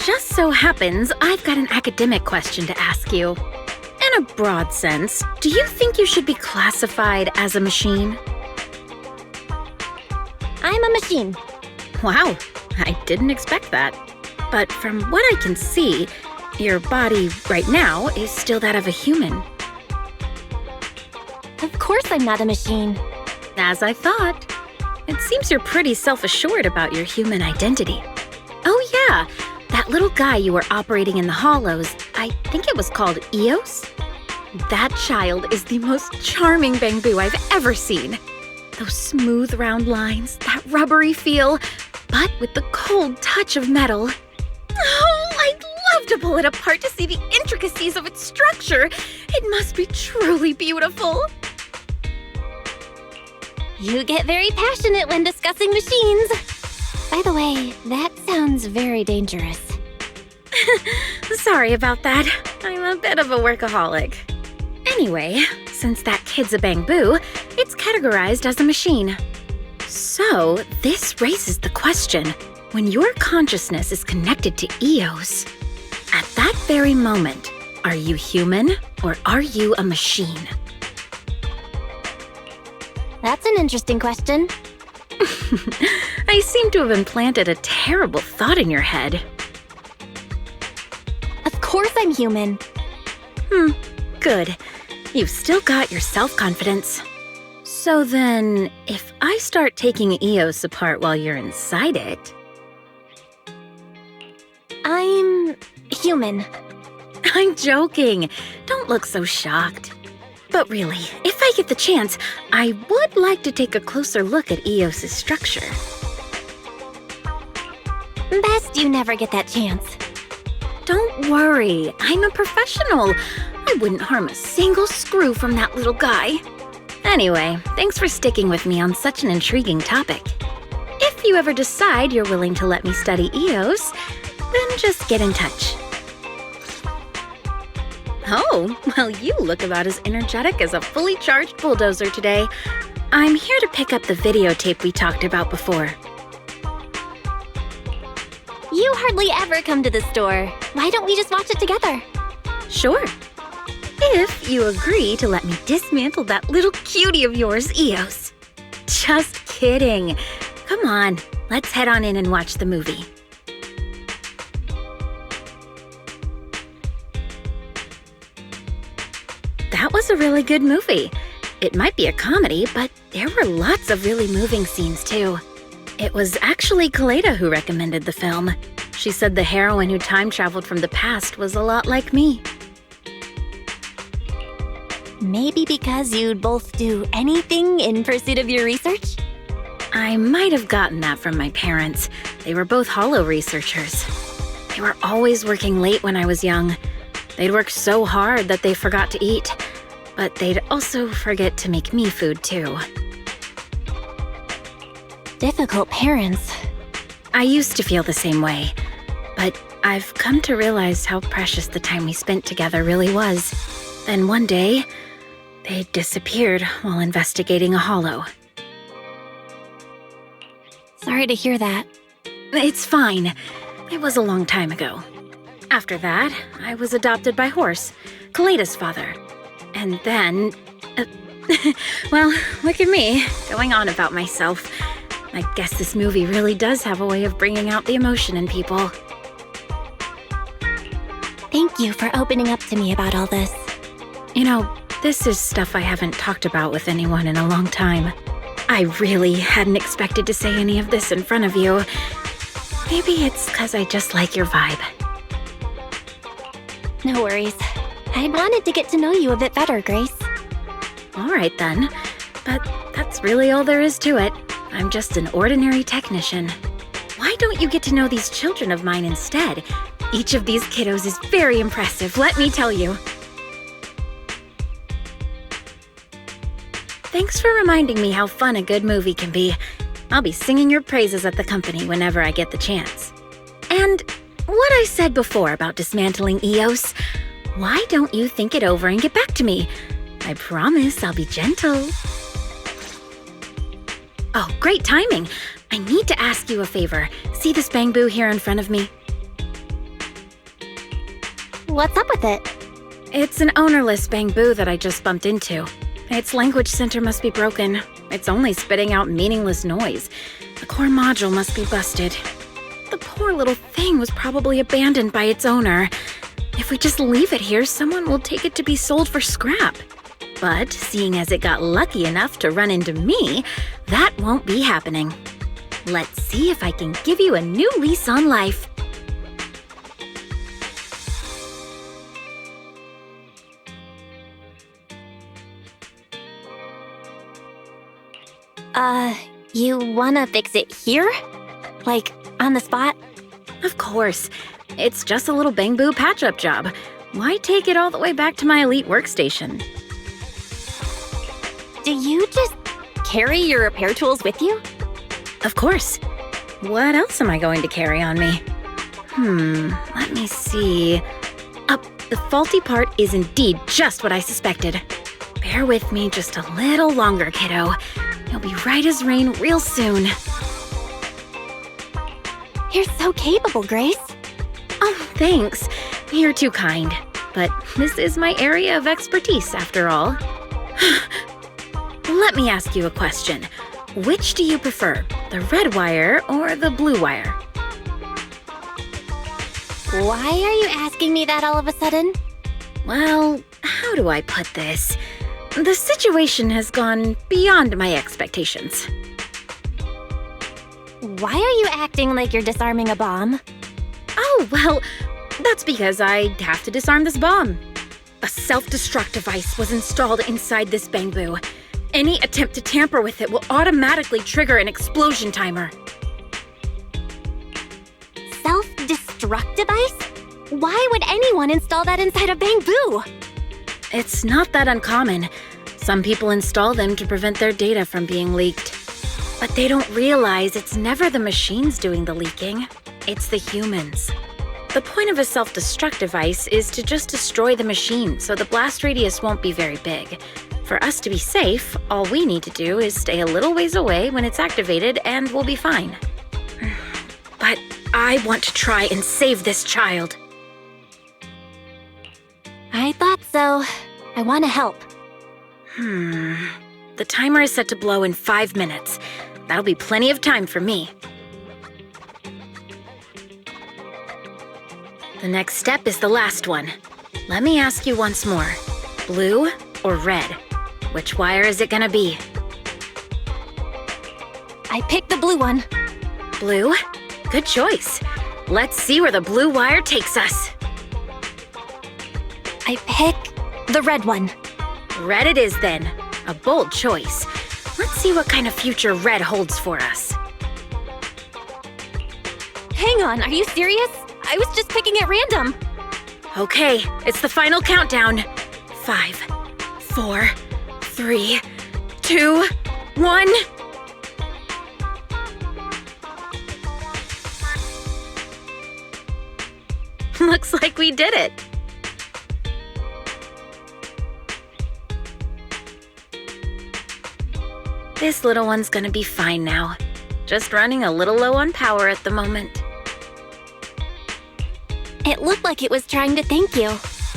just so happens I've got an academic question to ask you. In a broad sense, do you think you should be classified as a machine? I'm a machine. Wow, I didn't expect that. But from what I can see, your body right now is still that of a human. Of course I'm not a machine. As I thought. It seems you're pretty self-assured about your human identity. Oh yeah, that little guy you were operating in the hollows, I think it was called Eos? That child is the most charming Bangbu I've ever seen. Those smooth round lines, that rubbery feel, but with the cold touch of metal. Oh, I'd love to pull it apart to see the intricacies of its structure. It must be truly beautiful. You get very passionate when discussing machines. By the way, that sounds very dangerous. Sorry about that. I'm a bit of a workaholic. Anyway, since that kid's a Bangbu, it's categorized as a machine. So, this raises the question, when your consciousness is connected to Eos, at that very moment, are you human or are you a machine? That's an interesting question. I seem to have implanted a terrible thought in your head. Of course I'm human. Good. You've still got your self-confidence. So then, if I start taking Eos apart while you're inside it... I'm human. I'm joking. Don't look so shocked. But really, if I get the chance, I would like to take a closer look at Eos's structure. Best you never get that chance. Don't worry, I'm a professional. I wouldn't harm a single screw from that little guy. Anyway, thanks for sticking with me on such an intriguing topic. If you ever decide you're willing to let me study Eos, then just get in touch. Oh, well, you look about as energetic as a fully charged bulldozer today. I'm here to pick up the videotape we talked about before. You hardly ever come to the store. Why don't we just watch it together? Sure. If you agree to let me dismantle that little cutie of yours, Eos. Just kidding. Come on, let's head on in and watch the movie. That was a really good movie. It might be a comedy, but there were lots of really moving scenes too. It was actually Kaleda who recommended the film. She said the heroine who time-traveled from the past was a lot like me. Maybe because you'd both do anything in pursuit of your research? I might have gotten that from my parents. They were both hollow researchers. They were always working late when I was young. They'd work so hard that they forgot to eat. But they'd also forget to make me food too. Difficult parents. I used to feel the same way. But I've come to realize how precious the time we spent together really was. Then one day, they disappeared while investigating a hollow. Sorry to hear that. It's fine. It was a long time ago. After that, I was adopted by Horse, Kaleda's father. And then... well, look at me, going on about myself. I guess this movie really does have a way of bringing out the emotion in people. Thank you for opening up to me about all this. You know, this is stuff I haven't talked about with anyone in a long time. I really hadn't expected to say any of this in front of you. Maybe it's because I just like your vibe. No worries. I wanted to get to know you a bit better, Grace. All right then, but that's really all there is to it. I'm just an ordinary technician. Why don't you get to know these children of mine instead? Each of these kiddos is very impressive, let me tell you. Thanks for reminding me how fun a good movie can be. I'll be singing your praises at the company whenever I get the chance. And what I said before about dismantling Eos, why don't you think it over and get back to me? I promise I'll be gentle. Oh, great timing. I need to ask you a favor. See this Bangbu here in front of me? What's up with it? It's an ownerless bamboo that I just bumped into. Its language center must be broken. It's only spitting out meaningless noise. The core module must be busted. The poor little thing was probably abandoned by its owner. If we just leave it here, someone will take it to be sold for scrap. But seeing as it got lucky enough to run into me, that won't be happening. Let's see if I can give you a new lease on life. You wanna fix it here? Like, on the spot? Of course. It's just a little bamboo patch-up job. Why take it all the way back to my elite workstation? Do you just carry your repair tools with you? Of course. What else am I going to carry on me? Let me see. The faulty part is indeed just what I suspected. Bear with me just a little longer, kiddo. You'll be right as rain real soon. You're so capable, Grace. Oh, thanks. You're too kind. But this is my area of expertise, after all. Let me ask you a question. Which do you prefer, the red wire or the blue wire? Why are you asking me that all of a sudden? Well, how do I put this? The situation has gone beyond my expectations. Why are you acting like you're disarming a bomb? Oh, well, that's because I have to disarm this bomb. A self-destruct device was installed inside this bamboo. Any attempt to tamper with it will automatically trigger an explosion timer. Self-destruct device? Why would anyone install that inside a bamboo? It's not that uncommon. Some people install them to prevent their data from being leaked. But they don't realize it's never the machines doing the leaking. It's the humans. The point of a self-destruct device is to just destroy the machine so the blast radius won't be very big. For us to be safe, all we need to do is stay a little ways away when it's activated and we'll be fine. But I want to try and save this child. I thought so. I want to help. The timer is set to blow in 5 minutes. That'll be plenty of time for me. The next step is the last one. Let me ask you once more. Blue or red? Which wire is it gonna be? I picked the blue one. Blue? Good choice. Let's see where the blue wire takes us. I pick the red one. Red it is then. A bold choice. Let's see what kind of future red holds for us. Hang on, are you serious? I was just picking at random. Okay, it's the final countdown. 5, 4, 3, 2, 1. Looks like we did it. This little one's gonna be fine now. Just running a little low on power at the moment. It looked like it was trying to thank you.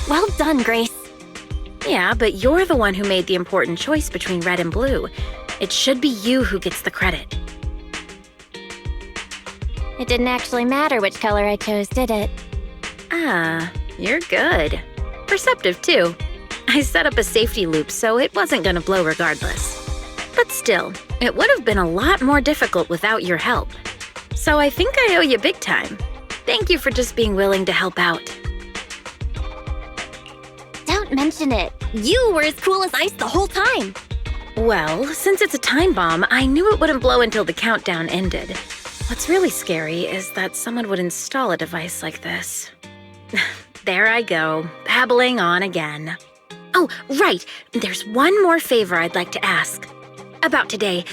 Well done, Grace. Yeah, but you're the one who made the important choice between red and blue. It should be you who gets the credit. It didn't actually matter which color I chose, did it? Ah, you're good. Perceptive, too. I set up a safety loop, so it wasn't gonna blow regardless. But still, it would have been a lot more difficult without your help. So I think I owe you big time. Thank you for just being willing to help out. Don't mention it. You were as cool as ice the whole time. Well, since it's a time bomb, I knew it wouldn't blow until the countdown ended. What's really scary is that someone would install a device like this. There I go, babbling on again. Oh, right, there's one more favor I'd like to ask. About today,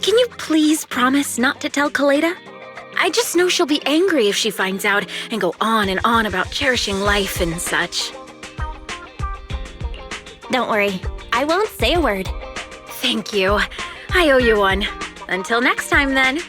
can you please promise not to tell Kaleda? I just know she'll be angry if she finds out and go on and on about cherishing life and such. Don't worry, I won't say a word. Thank you. I owe you one. Until next time, then.